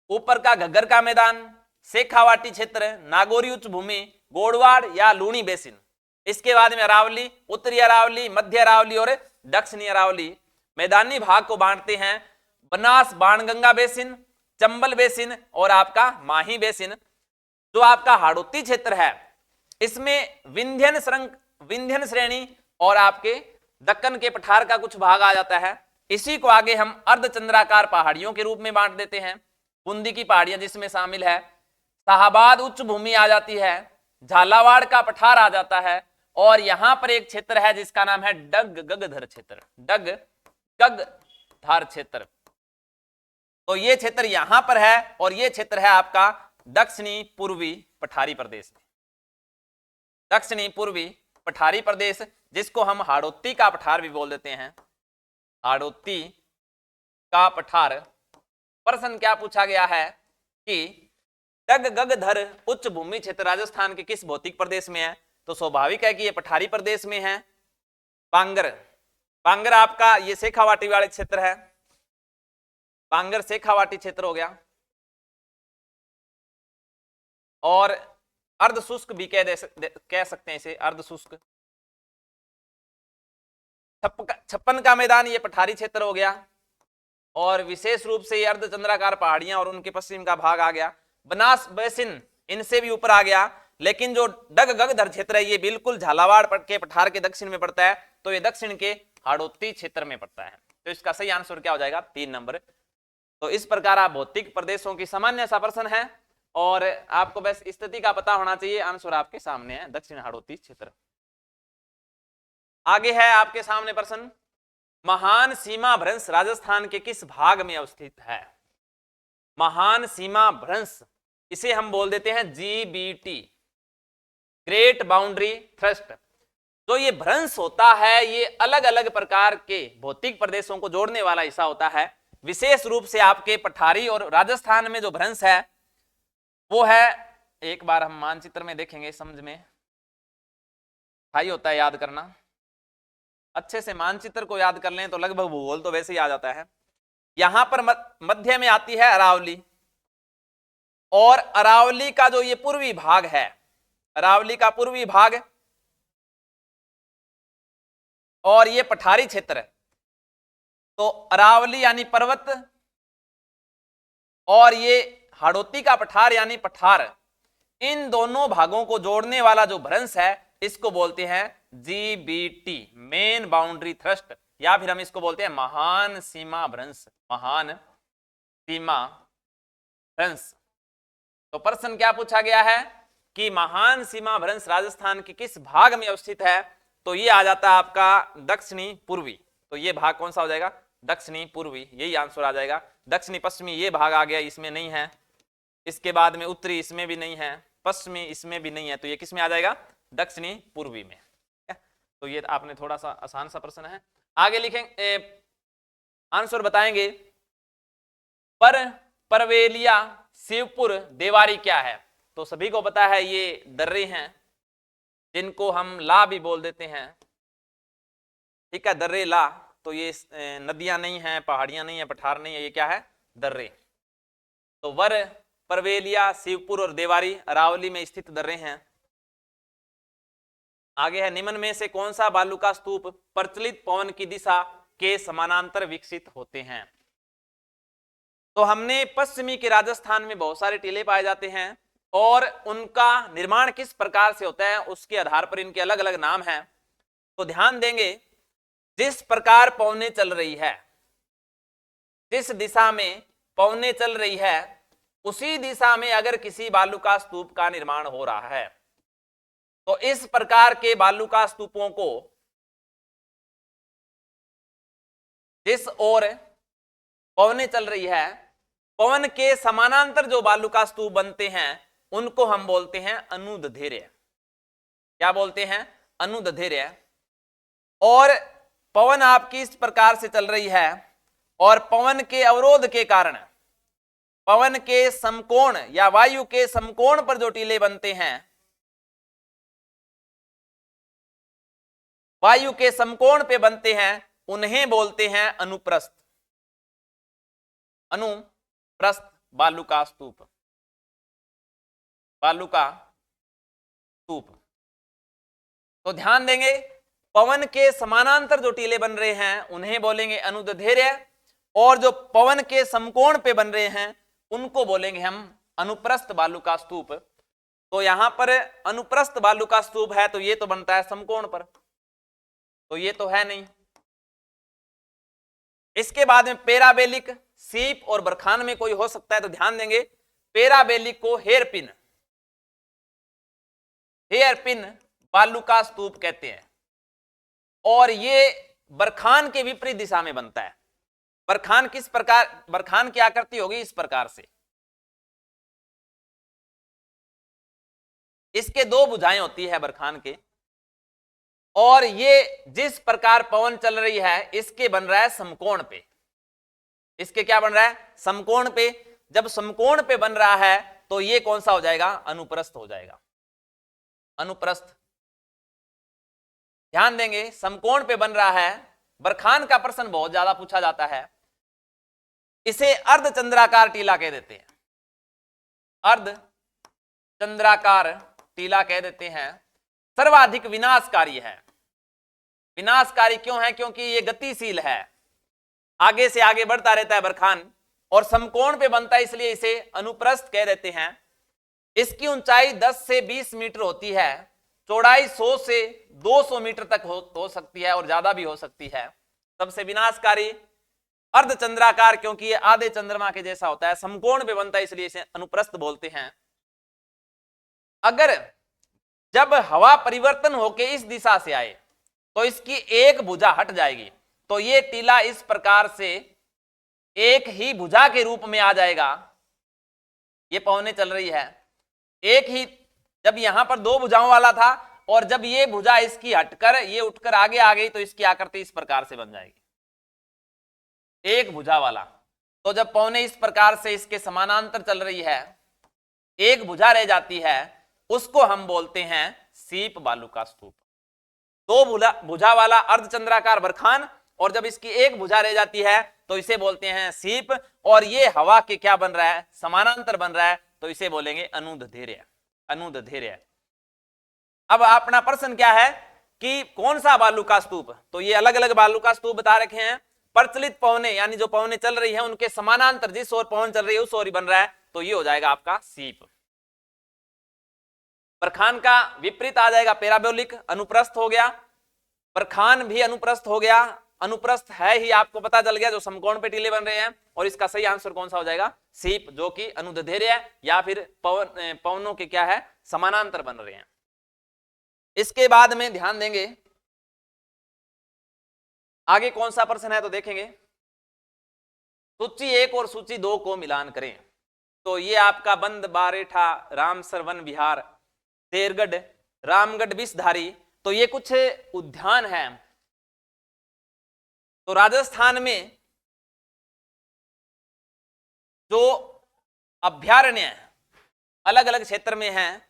Speaker 1: ऊपर का घग्गर का मैदान, शेखावाटी क्षेत्र, नागौरी उच्च भूमि, गोड़वाड़ या लूणी बेसिन। इसके बाद में अरावली, उत्तरी अरावली, मध्य अरावली और दक्षिणी अरावली। मैदानी भाग को बांटते हैं बनास बाणगंगा बेसिन, चंबल बेसिन और आपका माही बेसिन। जो आपका हाड़ौती क्षेत्र है, इसमें विंध्यन श्रेणी और आपके दक्कन के पठार का कुछ भाग आ जाता है। इसी को आगे हम अर्धचंद्राकार पहाड़ियों के रूप में बांट देते हैं। बूंदी की पहाड़ियां जिसमें शामिल है, शाहबाद उच्च भूमि आ जाती है, झालावाड़ का पठार आ जाता है, और यहां पर एक क्षेत्र है जिसका नाम है डग गगधर क्षेत्र, डग गगधार क्षेत्र। तो ये क्षेत्र यहां पर है, और ये क्षेत्र है आपका दक्षिणी पूर्वी पठारी प्रदेश में, दक्षिणी पूर्वी पठारी प्रदेश, जिसको हम हाड़ौती का पठार भी बोल देते हैं, हाड़ौती का पठार। प्रश्न क्या पूछा गया है कि डग गगधर उच्च भूमि क्षेत्र राजस्थान के किस भौतिक प्रदेश में है? तो स्वाभाविक है कि ये पठारी प्रदेश में है। बांगर, बांगर आपका ये शेखावाटी वाले क्षेत्र है, बांगर शेखावाटी क्षेत्र हो गया। और अर्धशुष्क भी कह सकते हैं इसे, अर्धशुष्क। छप्पन का मैदान ये पठारी क्षेत्र हो गया, और विशेष रूप से ये अर्धचंद्राकार पहाड़ियां और उनके पश्चिम का भाग आ गया। बनास बेसिन इनसे भी ऊपर आ गया, लेकिन जो डग गगधर क्षेत्र है ये बिल्कुल झालावाड़ के पठार के दक्षिण में पड़ता है, तो ये दक्षिण के हाड़ौती क्षेत्र में पड़ता है। तो इसका सही आंसर क्या हो जाएगा? 3 नंबर। तो इस प्रकार आप भौतिक प्रदेशों की सामान्य सा प्रश्न है, और आपको बस स्थिति का पता होना चाहिए। आंसर आपके सामने है, दक्षिण हाड़ौती क्षेत्र। आगे है आपके सामने प्रश्न, महान सीमा भ्रंश राजस्थान के किस भाग में अवस्थित है? महान सीमा भ्रंश, इसे हम बोल देते हैं GBT, ग्रेट बाउंड्री थ्रस्ट। जो ये भ्रंश होता है, ये अलग अलग प्रकार के भौतिक प्रदेशों को जोड़ने वाला हिस्सा होता है। विशेष रूप से आपके पठारी और राजस्थान में जो भ्रंश है वो है, एक बार हम मानचित्र में देखेंगे, समझ में भाई होता है याद करना। अच्छे से मानचित्र को याद कर लें तो लगभग भूगोल तो वैसे ही आ जाता है। यहां पर मध्य में आती है अरावली, और अरावली का जो ये पूर्वी भाग है, अरावली का पूर्वी भाग, और ये पठारी क्षेत्र। तो अरावली यानी पर्वत, और ये हाड़ौती का पठार यानी पठार, इन दोनों भागों को जोड़ने वाला जो भ्रंश है इसको बोलते हैं GBT, मेन बाउंड्री थ्रस्ट, या फिर हम इसको बोलते हैं महान सीमा भ्रंश, महान सीमा भ्रंश। तो प्रश्न क्या पूछा गया है कि महान सीमा भ्रंश राजस्थान के किस भाग में अवस्थित है? तो ये आ जाता है आपका दक्षिणी पूर्वी। तो ये भाग कौन सा हो जाएगा? दक्षिणी पूर्वी, यही आंसर आ जाएगा। दक्षिणी पश्चिमी ये भाग आ गया, इसमें नहीं है। इसके बाद में उत्तरी, इसमें भी नहीं है। पश्चिमी, इसमें भी नहीं है। तो ये किस में आ जाएगा? दक्षिणी पूर्वी में। तो ये आपने थोड़ा सा आसान सा प्रश्न है। आगे लिखेंगे, आंसर बताएंगे। परवेलिया, शिवपुर, देवारी क्या है? तो सभी को पता है ये दर्रे हैं जिनको हम ला भी बोल देते हैं, ठीक है, दर्रे ला। तो ये नदियां नहीं है, पहाड़ियां नहीं है, पठार नहीं है, ये क्या है? दर्रे। तो परवेलिया, शिवपुर और देवारी अरावली में स्थित दर्रे हैं। आगे है, निम्न में से कौन सा बालू का स्तूप प्रचलित पवन की दिशा के समानांतर विकसित होते हैं। तो हमने पश्चिमी के राजस्थान में बहुत सारे टीले पाए जाते हैं और उनका निर्माण किस प्रकार से होता है उसके आधार पर इनके अलग अलग नाम हैं। तो ध्यान देंगे, जिस प्रकार पवनें चल रही है, जिस दिशा में पवनें चल रही है, उसी दिशा में अगर किसी बालू का स्तूप का निर्माण हो रहा है तो इस प्रकार के बालू का स्तूपों को जिस ओर पवनें चल रही है, पवन के समानांतर जो बालू का स्तूप बनते हैं उनको हम बोलते हैं अनुदैर्ध्य। क्या बोलते हैं? अनुदैर्ध्य। और पवन आपकी इस प्रकार से चल रही है और पवन के अवरोध के कारण पवन के समकोण या वायु के समकोण पर जो टीले बनते हैं, वायु के समकोण पे बनते हैं, उन्हें बोलते हैं अनुप्रस्थ। अनुप्रस्थ बालू का स्तूप, बालू का स्तूप। तो ध्यान देंगे, पवन के समानांतर जो टीले बन रहे हैं उन्हें बोलेंगे अनुदैर्ध्य और जो पवन के समकोण पे बन रहे हैं उनको बोलेंगे हम अनुप्रस्थ बालू का स्तूप। तो यहां पर अनुप्रस्थ बालू का स्तूप है तो ये तो बनता है समकोण पर, तो ये तो है नहीं। इसके बाद में पेराबेलिक, सीप और बरखान में कोई हो सकता है। तो ध्यान देंगे, पेराबेलिक को हेयरपिन, हेयरपिन बालू का स्तूप कहते हैं और ये बरखान के विपरीत दिशा में बनता है। बरखान किस प्रकार, बरखान की आकृति होगी इस प्रकार से, इसके दो भुजाएं होती है बरखान के, और ये जिस प्रकार पवन चल रही है इसके बन रहा है समकोण पे। इसके क्या बन रहा है? समकोण पे। जब समकोण पे बन रहा है तो ये कौन सा हो जाएगा? अनुप्रस्थ हो जाएगा, अनुप्रस्थ। ध्यान देंगे, समकोण पे बन रहा है। बरखान का प्रश्न बहुत ज्यादा पूछा जाता है। इसे अर्धचंद्राकार टीला कह देते हैं, अर्धचंद्राकार टीला कह देते हैं। सर्वाधिक विनाशकारी है। विनाशकारी क्यों है? क्योंकि ये गतिशील है, आगे से आगे बढ़ता रहता है बरखान, और समकोण पे बनता है इसलिए इसे अनुप्रस्थ कह देते हैं। इसकी ऊंचाई 10 से 20 मीटर होती है, चौड़ाई 100 से 200 मीटर तक हो सकती है और ज्यादा भी हो सकती है। सबसे विनाशकारी अर्धचंद्राकार, क्योंकि ये आधे चंद्रमा के जैसा होता है, समकोण पे बनता है इसलिए इसे अनुप्रस्थ बोलते हैं। अगर जब हवा परिवर्तन होके इस दिशा से आए तो इसकी एक भुजा हट जाएगी, तो ये टीला इस प्रकार से एक ही भुजा के रूप में आ जाएगा। ये पवनें चल रही है एक ही, जब यहां पर दो भुजाओं वाला था और जब ये भुजा इसकी हटकर ये उठकर आगे आ गई तो इसकी आकृति इस प्रकार से बन जाएगी, एक भुजा वाला। तो जब पवनें इस प्रकार से इसके समानांतर चल रही है, एक भुजा रह जाती है, उसको हम बोलते हैं सीप बालू का स्तूप। दो भुजा वाला अर्धचंद्राकार बरखान, और जब इसकी एक भुजा रह जाती है तो इसे बोलते हैं सीप, और ये हवा के क्या बन रहा है? समानांतर बन रहा है, तो इसे बोलेंगे अनुदैर्ध्य, अनुदैर्ध्य। अब अपना प्रश्न क्या है कि कौन सा बालू का स्तूप? तो ये अलग अलग बालू का स्तूप बता रखे हैं। प्रचलित पवनें यानी जो पवनें चल रही हैं उनके समानांतर जिस ओर पवन चल रही है उस ओर ही बन रहा है, तो ये हो जाएगा आपका सीप। बरखान का विपरीत आ जाएगा पेराबोलिक, अनुप्रस्थ हो गया। बरखान भी अनुप्रस्थ हो गया, अनुप्रस्थ है ही, आपको पता चल गया, जो समकोण पे टीले बन रहे हैं। और इसका सही आंसर कौन सा हो जाएगा? सीप, जो कि अनुदैर्ध्य है या फिर पवनों के क्या है? समानांतर बन रहे हैं। इसके बाद में ध्यान देंगे आगे कौन सा प्रश्न है, तो देखेंगे सूची 1 और सूची 2 को मिलान करें। तो ये आपका बंद बारेठा, रामसर वन विहार, शेरगढ़, रामगढ़ विषधारी, तो ये कुछ उद्यान हैं। तो राजस्थान में जो अभ्यारण्य अलग अलग क्षेत्र में हैं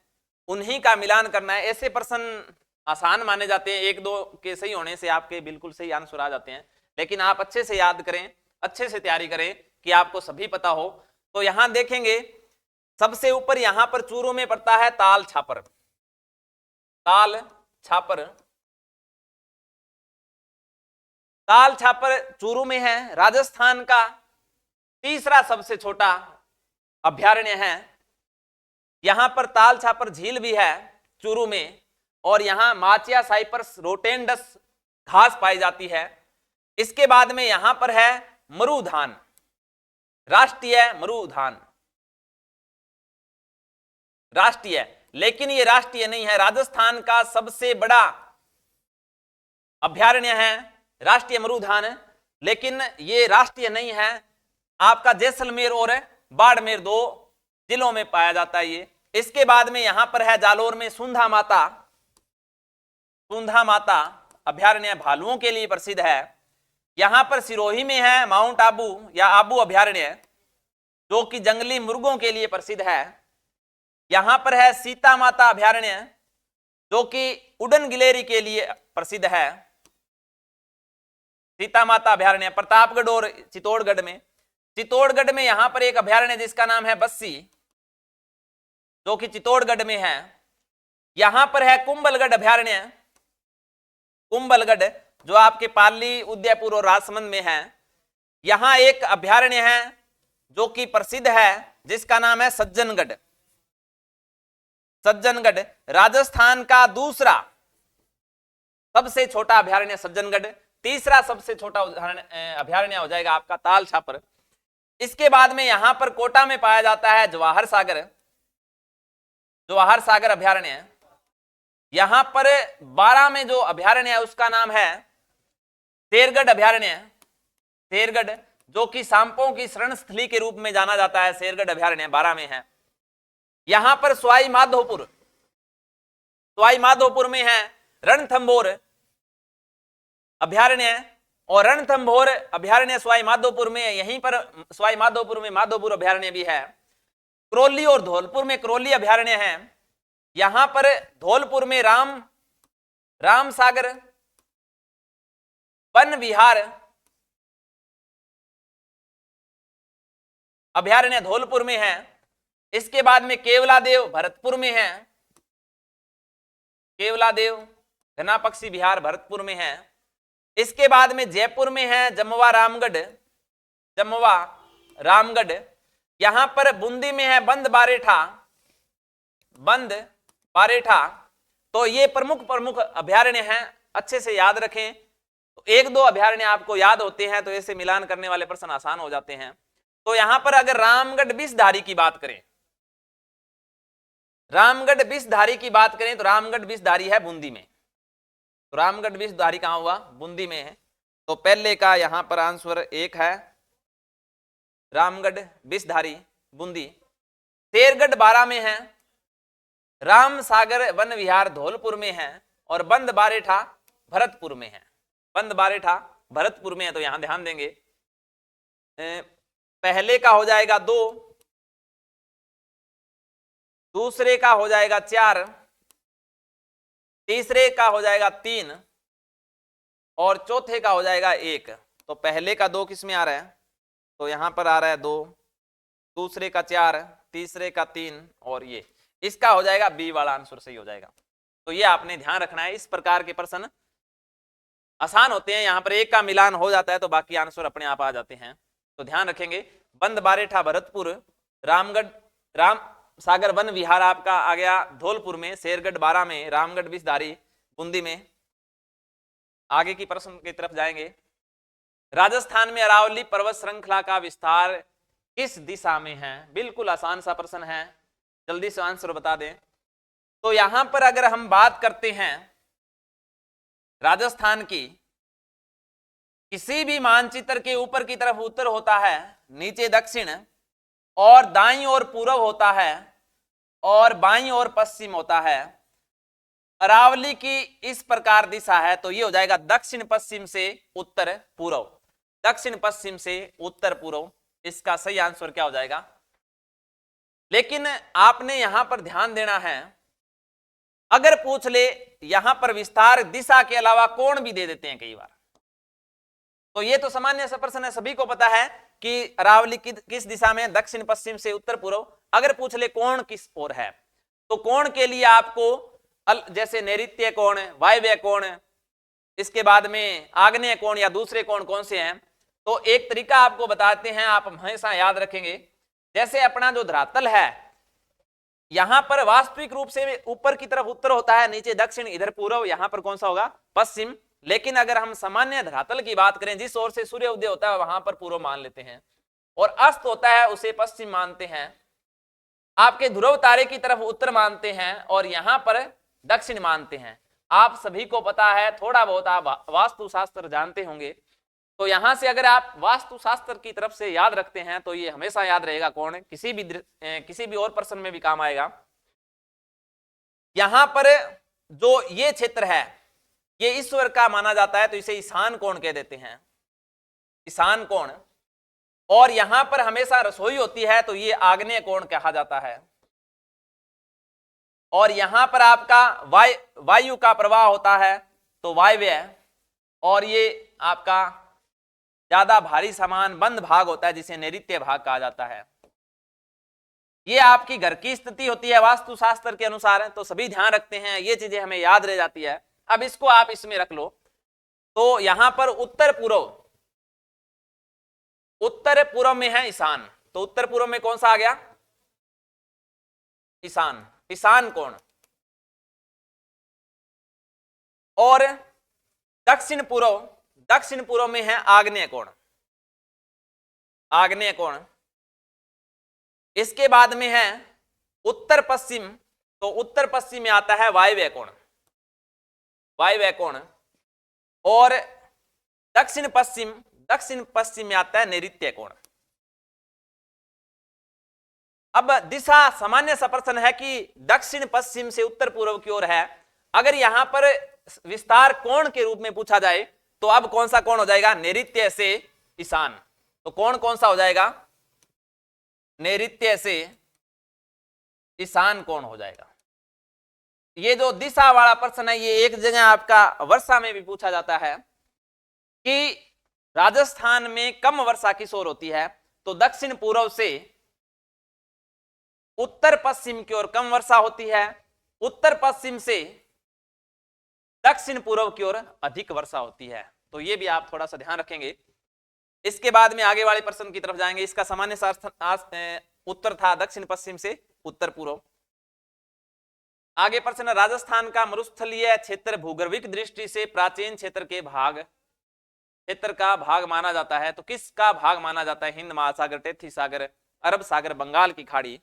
Speaker 1: उन्हीं का मिलान करना है। ऐसे प्रश्न आसान माने जाते हैं, 1-2 के सही होने से आपके बिल्कुल सही आंसर आ जाते हैं, लेकिन आप अच्छे से याद करें, अच्छे से तैयारी करें कि आपको सभी पता हो। तो यहां देखेंगे सबसे ऊपर यहां पर चूरू में पड़ता है ताल छापर, ताल छापर। ताल छापर चूरू में है, राजस्थान का तीसरा सबसे छोटा अभयारण्य है। यहां पर ताल छापर झील भी है चूरू में, और यहां माचिया साइपर्स रोटेंडस घास पाई जाती है। इसके बाद में यहां पर है मरुधान, राष्ट्रीय मरुधान, राष्ट्रीय, लेकिन ये राष्ट्रीय नहीं है, राजस्थान का सबसे बड़ा अभयारण्य है राष्ट्रीय मरुधान, लेकिन ये राष्ट्रीय नहीं है। आपका जैसलमेर और बाड़मेर दो जिलों में पाया जाता है ये। इसके बाद में यहां पर है जालोर में सुंधा माता, सुंधा माता अभयारण्य भालुओं के लिए प्रसिद्ध है। यहां पर सिरोही में है माउंट आबू या आबू अभयारण्य, जो कि जंगली मुर्गों के लिए प्रसिद्ध है। यहां पर है सीता माता अभयारण्य, जो कि उड़न गिलेरी के लिए प्रसिद्ध है। सीता माता अभयारण्य प्रतापगढ़ और चित्तौड़गढ़ में। चित्तौड़गढ़ में यहां पर एक अभयारण्य जिसका नाम है बस्सी, जो कि चित्तौड़गढ़ में है। यहां पर है कुंभलगढ़ अभयारण्य, कुंभलगढ़ जो आपके पाली, उदयपुर और राजसमंद में है। यहां एक अभयारण्य है जो कि प्रसिद्ध है, जिसका नाम है सज्जनगढ़। सज्जनगढ़ राजस्थान का दूसरा सबसे छोटा अभयारण्य सज्जनगढ़, तीसरा सबसे छोटा अभयारण्य हो जाएगा आपका ताल छापर। इसके बाद में यहां पर कोटा में पाया जाता है जवाहर सागर, जवाहर सागर अभयारण्य। यहां पर 12 में जो अभयारण्य है उसका नाम है शेरगढ़ अभयारण्य, शेरगढ़, जो कि सांपों की शरण स्थली के रूप में जाना जाता है। शेरगढ़ अभयारण्य 12 में है। यहां पर सवाई माधोपुर, सवाई माधोपुर में है रणथंभौर अभयारण्य, और रणथंभौर अभयारण्य सवाई माधोपुर में, यहीं पर सवाई माधोपुर में माधोपुर अभयारण्य भी है। करौली और धौलपुर में करौली अभयारण्य है। यहां पर धौलपुर में राम सागर वन विहार अभयारण्य धौलपुर में है। इसके बाद में केवलादेव भरतपुर में है, केवलादेव घना पक्षी विहार भरतपुर में है। इसके बाद में जयपुर में है जमवा रामगढ़, जमवा रामगढ़। यहां पर बूंदी में है बंद बारेठा, बंद बारेठा। तो ये प्रमुख अभयारण्य हैं, अच्छे से याद रखें। तो एक दो अभयारण्य आपको याद होते हैं तो ऐसे मिलान करने वाले प्रश्न आसान हो जाते हैं। तो यहां पर अगर रामगढ़ विषधारी की बात करें, रामगढ़ विषधारी की बात करें तो रामगढ़ विषधारी है बूंदी में। तो रामगढ़ विषधारी कहां हुआ? बूंदी में है। तो पहले का यहां पर आंसर 1 है, रामगढ़ विषधारी बूंदी। शेरगढ़ 12 में है, राम सागर वन विहार धौलपुर में है, और बंद बारेठा भरतपुर में है। बंद बारेठा भरतपुर में है, तो यहां ध्यान देंगे। पहले का हो जाएगा 2, दूसरे का हो जाएगा 4, तीसरे का हो जाएगा 3, और चौथे का हो जाएगा 1। तो पहले का 2 किस में आ रहा है? तो यहां पर आ रहा है 2, दूसरे का 4, तीसरे का 3, और ये इसका हो जाएगा बी वाला आंसर सही हो जाएगा। तो ये आपने ध्यान रखना है। इस प्रकार के प्रश्न आसान होते हैं, यहां पर एक का मिलान हो जाता है तो बाकी आंसर अपने आप आ जाते हैं। तो ध्यान रखेंगे। बंद बारेठा भरतपुर, रामगढ़ राम सागर वन विहार आपका आ गया धौलपुर में, शेरगढ़ 12 में, रामगढ़ विषधारी बूंदी में। आगे की प्रश्न की तरफ जाएंगे। राजस्थान में अरावली पर्वत श्रृंखला का विस्तार किस दिशा में है? बिल्कुल आसान सा प्रश्न है, जल्दी से आंसर बता दें। तो यहां पर अगर हम बात करते हैं राजस्थान की, किसी भी मानचित्र के ऊपर की तरफ उत्तर होता है, नीचे दक्षिण, और दाईं ओर पूर्व होता है, और बाईं ओर पश्चिम होता है। अरावली की इस प्रकार दिशा है, तो ये हो जाएगा दक्षिण पश्चिम से उत्तर पूर्व, दक्षिण पश्चिम से उत्तर पूर्व। इसका सही आंसर क्या हो जाएगा? लेकिन आपने यहां पर ध्यान देना है, अगर पूछ ले यहां पर विस्तार दिशा के अलावा कोण भी दे देते हैं कई बार। तो ये तो सामान्य सा प्रश्न है, सभी को पता है कि अरावली किस दिशा में? दक्षिण पश्चिम से उत्तर पूर्व। अगर पूछ ले कोण किस ओर है, तो कोण के लिए आपको जैसे नैऋत्य कोण, वायव्य कोण, इसके बाद में आग्नेय कोण या दूसरे कोण कौन से हैं? तो एक तरीका आपको बताते हैं, आप हमेशा याद रखेंगे। जैसे अपना जो धरातल है, यहां पर वास्तविक रूप से ऊपर की तरफ उत्तर होता है, नीचे दक्षिण, इधर पूर्व, यहां पर कौन सा होगा? पश्चिम। लेकिन अगर हम सामान्य धरातल की बात करें, जिस ओर से सूर्य उदय होता है वहां पर पूर्व मान लेते हैं, और अस्त होता है उसे पश्चिम मानते हैं। आपके ध्रुव तारे की तरफ उत्तर मानते हैं और यहां पर दक्षिण मानते हैं। आप सभी को पता है, थोड़ा बहुत आप वास्तुशास्त्र जानते होंगे, तो यहां से अगर आप वास्तुशास्त्र की तरफ से याद रखते हैं तो ये हमेशा याद रहेगा। कौन? किसी भी और प्रश्न में भी काम आएगा। यहां पर जो ये क्षेत्र है ये ईश्वर का माना जाता है, तो इसे ईशान कोण कह देते हैं, ईशान कोण। और यहां पर हमेशा रसोई होती है, तो ये आग्नेय कोण कहा जाता है। और यहां पर आपका वायु का प्रवाह होता है, तो वायव्य। और ये आपका ज्यादा भारी सामान बंद भाग होता है, जिसे नैऋत्य भाग कहा जाता है। ये आपकी घर की स्थिति होती है वास्तुशास्त्र के अनुसार, तो सभी ध्यान रखते हैं, ये चीजें हमें याद रह जाती है। अब इसको आप इसमें रख लो। तो यहां पर उत्तर पूर्व में है ईशान, तो उत्तर पूर्व में कौन सा आ गया? ईशान, ईशान कोण। और दक्षिण पूर्व में है आग्नेय कोण, आग्नेय कोण। इसके बाद में है उत्तर पश्चिम, तो उत्तर पश्चिम में आता है वायव्य कोण, वायव्य कोण। और दक्षिण पश्चिम में आता है नैऋत्य कोण। अब दिशा सामान्य सा प्रश्न है कि दक्षिण पश्चिम से उत्तर पूर्व की ओर है। अगर यहां पर विस्तार कोण के रूप में पूछा जाए तो अब कौन सा कोण हो जाएगा? नैऋत्य से ईशान। तो कोण कौन सा हो जाएगा? नैऋत्य से ईशान कोण हो जाएगा। ये जो दिशा वाला प्रश्न है, ये एक जगह आपका वर्षा में भी पूछा जाता है कि राजस्थान में कम वर्षा किस ओर होती है? तो दक्षिण पूर्व से उत्तर पश्चिम की ओर कम वर्षा होती है, उत्तर पश्चिम से दक्षिण पूर्व की ओर अधिक वर्षा होती है। तो ये भी आप थोड़ा सा ध्यान रखेंगे। इसके बाद में आगे वाले प्रश्न की तरफ जाएंगे। इसका सामान्य उत्तर था दक्षिण पश्चिम से उत्तर पूर्व। आगे प्रश्न, राजस्थान का मरुस्थलीय क्षेत्र भूगर्भिक दृष्टि से प्राचीन क्षेत्र का भाग माना जाता है, तो किसका भाग माना जाता है? हिंद महासागर, टेथी सागर, अरब सागर, बंगाल की खाड़ी।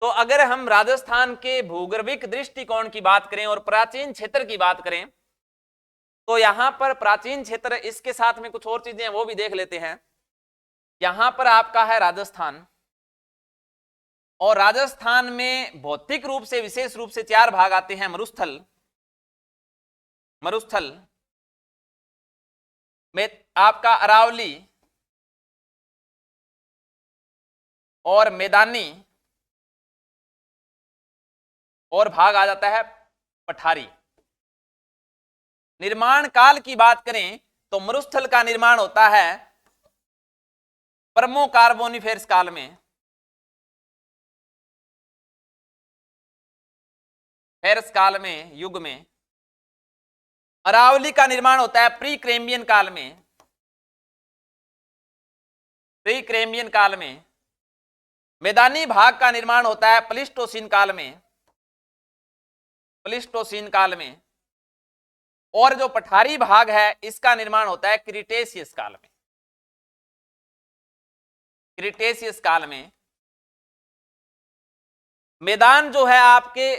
Speaker 1: तो अगर हम राजस्थान के भूगर्भिक दृष्टिकोण की बात करें और प्राचीन क्षेत्र की बात करें, तो यहां पर प्राचीन क्षेत्र, इसके साथ में कुछ और चीजें वो भी देख लेते हैं। यहां पर आपका है राजस्थान, और राजस्थान में भौतिक रूप से विशेष रूप से 4 भाग आते हैं। मरुस्थल में आपका अरावली और मैदानी, और भाग आ जाता है पठारी। निर्माण काल की बात करें तो मरुस्थल का निर्माण होता है परमो कार्बोनिफेरस काल में, फेरस काल में, युग में। अरावली का निर्माण होता है प्री क्रेम्बियन काल में, प्री क्रेम्बियन काल में। मैदानी भाग का निर्माण होता है प्लीस्टोसीन काल में, प्लीस्टोसीन काल में। और जो पठारी भाग है इसका निर्माण होता है क्रिटेशियस काल में, क्रिटेशियस काल में। मैदान जो है आपके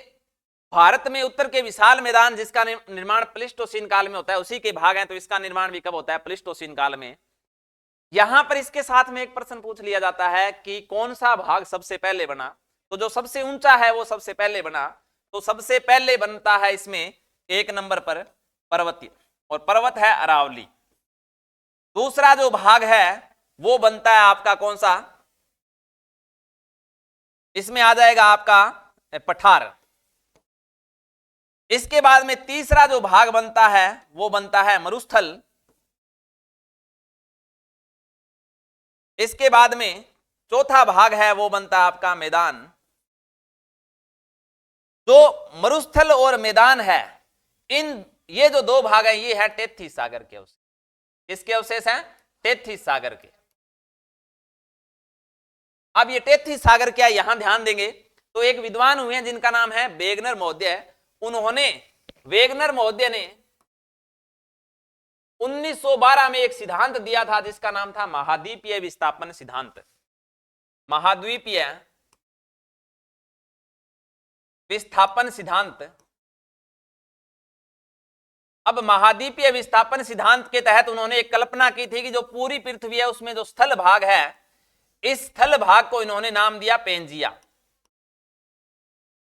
Speaker 1: भारत में उत्तर के विशाल मैदान, जिसका निर्माण प्लीस्टोसीन काल में होता है, उसी के भाग हैं, तो इसका निर्माण भी कब होता है? प्लीस्टोसीन काल में। यहां पर इसके साथ में एक प्रश्न पूछ लिया जाता है कि कौन सा भाग सबसे पहले बना? तो जो सबसे ऊंचा है वो सबसे पहले बना, तो सबसे पहले बनता है इसमें 1 नंबर पर पर्वतीय, और पर्वत है अरावली। दूसरा जो भाग है वो बनता है आपका कौन सा? इसमें आ जाएगा आपका पठार। इसके बाद में तीसरा जो भाग बनता है वो बनता है मरुस्थल। इसके बाद में चौथा भाग है वो बनता है आपका मैदान। जो मरुस्थल और मैदान है, ये जो दो भाग हैं ये है टेथीस सागर के अवशेष। किसके अवशेष हैं? टेथीस सागर के। अब ये टेथीस सागर क्या, यहां ध्यान देंगे तो एक विद्वान हुए हैं जिनका नाम है वेगनर महोदय। वेगनर महोदय ने 1912 में एक सिद्धांत दिया था जिसका नाम था महाद्वीपीय विस्थापन सिद्धांत। महाद्वीपीय विस्थापन सिद्धांत। अब महाद्वीपीय विस्थापन सिद्धांत के तहत उन्होंने एक कल्पना की थी कि जो पूरी पृथ्वी है उसमें जो स्थल भाग है, इस स्थल भाग को इन्होंने नाम दिया पेंजिया।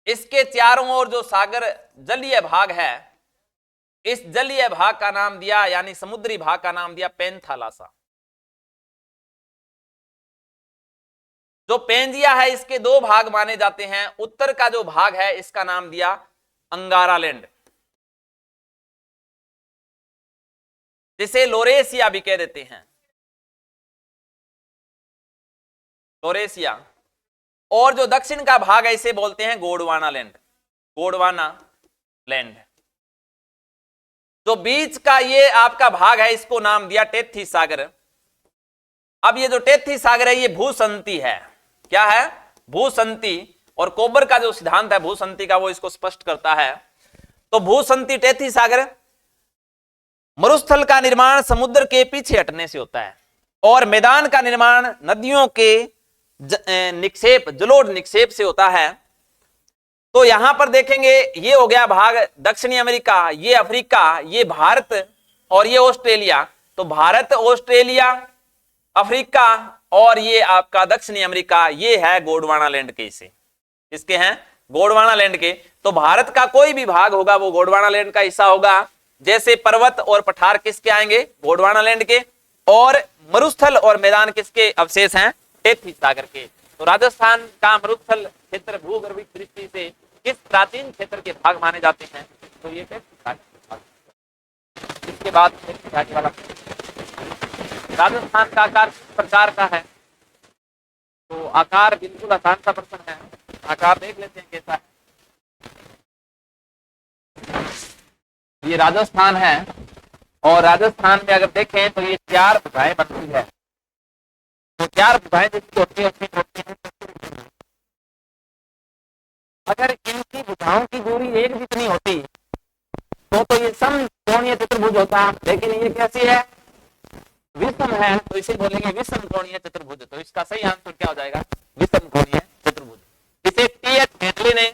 Speaker 1: इसके चारों ओर जो सागर जलीय भाग है, इस जलीय भाग का नाम दिया, यानी समुद्री भाग का नाम दिया पेंथालासा। जो पेंजिया है इसके दो भाग माने जाते हैं। उत्तर का जो भाग है इसका नाम दिया अंगारालैंड, जिसे लोरेसिया भी कह देते हैं, लोरेसिया। और जो दक्षिण का भाग है इसे बोलते हैं गोंडवाना लैंड, गोंडवाना लैंड। जो बीच का ये आपका भाग है इसको नाम दिया टेथीस सागर। अब ये जो टेथीस सागर है ये भूसंति है। क्या है? भूसंति। और कोबर का जो सिद्धांत है भूसंति का वो इसको स्पष्ट करता है। तो भूसंति टेथीस सागर, मरुस्थल का निर्माण समुद्र के पीछे हटने से होता है और मैदान का निर्माण नदियों के निक्षेप, जलोढ़ निक्षेप से होता है। तो यहां पर देखेंगे ये हो गया भाग दक्षिणी अमेरिका, ये अफ्रीका, ये भारत और ये ऑस्ट्रेलिया। तो भारत, ऑस्ट्रेलिया, अफ्रीका और ये आपका दक्षिणी अमेरिका, ये है गोंडवाना लैंड के हिस्से। किसके हैं? गोंडवाना लैंड के। तो भारत का कोई भी भाग होगा वो गोंडवाना लैंड का हिस्सा होगा। जैसे पर्वत और पठार किसके आएंगे? गोंडवाना लैंड के। और मरुस्थल और मैदान किसके अवशेष हैं? टेथीस सागर के। तो राजस्थान का मरुस्थल क्षेत्र भूगर्भिक दृष्टि से किस प्राचीन क्षेत्र के भाग माने जाते हैं? तो ये टेथीस सागर के भाग। इसके बाद टेथीस वाला राजस्थान का आकार किस प्रकार का है? तो आकार बिल्कुल आसान सा प्रश्न है, आकार देख लेते हैं कैसा है। ये राजस्थान है और राजस्थान में अगर देखें तो ये 4 भुजाएं बनती है। तो 4 भुजाएं जिसकी होती है उसमें होती है। अगर इनकी भुजाओं की दूरी एक जितनी होती तो ये समकोणीय चतुर्भुज होता, लेकिन ये कैसी है? विषम है, तो इसे बोलेंगे विषम कोणीय चतुर्भुज। तो इसका सही आंसर क्या हो जाएगा? विषम कोणीय चतुर्भुज। इसे टी.एच. हेडली ने